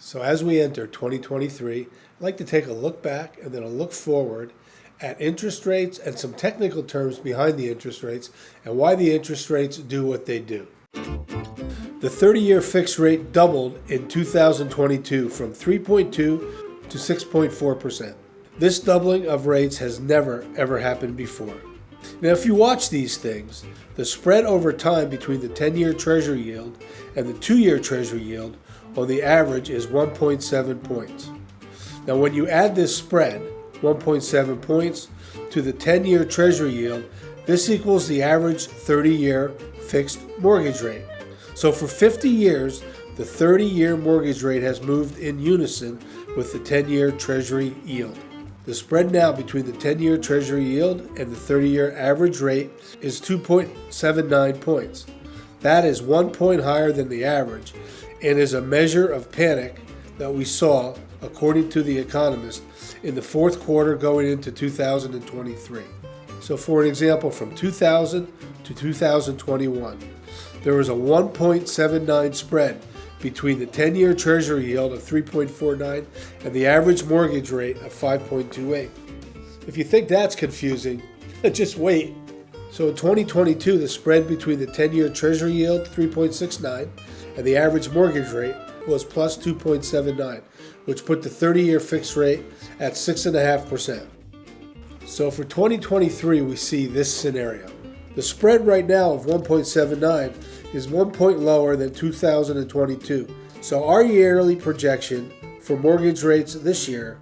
So as we enter 2023, I'd like to take a look back and then a look forward at interest rates and some technical terms behind the interest rates and why the interest rates do what they do. The 30-year fixed rate doubled in 2022 from 3.2 to 6.4%. This doubling of rates has never, ever happened before. Now, if you watch these things, the spread over time between the 10-year Treasury yield and the 2-year Treasury yield on the average is 1.7 points. Now, when you add this spread, 1.7 points, to the 10-year Treasury yield, this equals the average 30-year fixed mortgage rate. So for 50 years, the 30-year mortgage rate has moved in unison with the 10-year Treasury yield. The spread now between the 10-year Treasury yield and the 30-year average rate is 2.79 points. That is 1 point higher than the average and is a measure of panic that we saw, according to The Economist, in the fourth quarter going into 2023. So for an example, from 2000 to 2021, there was a 1.79 spread between the 10-year Treasury yield of 3.49 and the average mortgage rate of 5.28. If you think that's confusing, just wait. So in 2022, the spread between the 10-year Treasury yield, 3.69, and the average mortgage rate was plus 2.79, which put the 30-year fixed rate at 6.5%. So for 2023, we see this scenario. The spread right now of 1.79 is 1 point lower than 2022. So our yearly projection for mortgage rates this year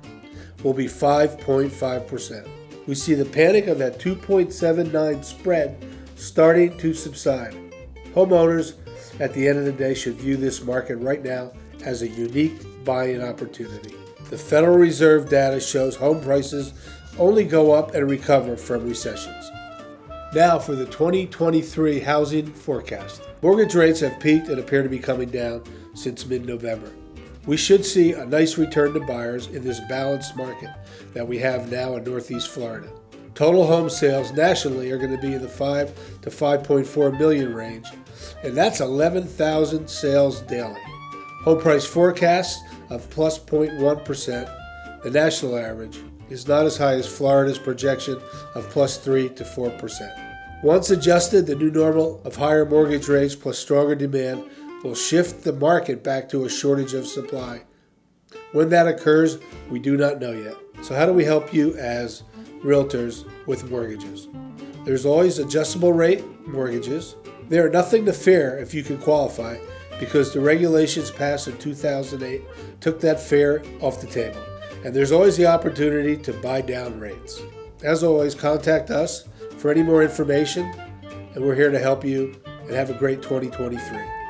will be 5.5%. We see the panic of that 2.79 spread starting to subside. Homeowners, at the end of the day, should view this market right now as a unique buying opportunity. The Federal Reserve data shows home prices only go up and recover from recessions. Now for the 2023 housing forecast. Mortgage rates have peaked and appear to be coming down since mid-November. We should see a nice return to buyers in this balanced market that we have now in Northeast Florida. Total home sales nationally are going to be in the 5 to 5.4 million range, and that's 11,000 sales daily. Home price forecasts of plus 0.1%, the national average, is not as high as Florida's projection of plus 3 to 4%. Once adjusted, the new normal of higher mortgage rates plus stronger demand will shift the market back to a shortage of supply. When that occurs, we do not know yet. So how do we help you as realtors with mortgages? There's always adjustable rate mortgages. They are nothing to fear if you can qualify, because the regulations passed in 2008 took that fear off the table. And there's always the opportunity to buy down rates. As always, contact us for any more information, and we're here to help you, and have a great 2023.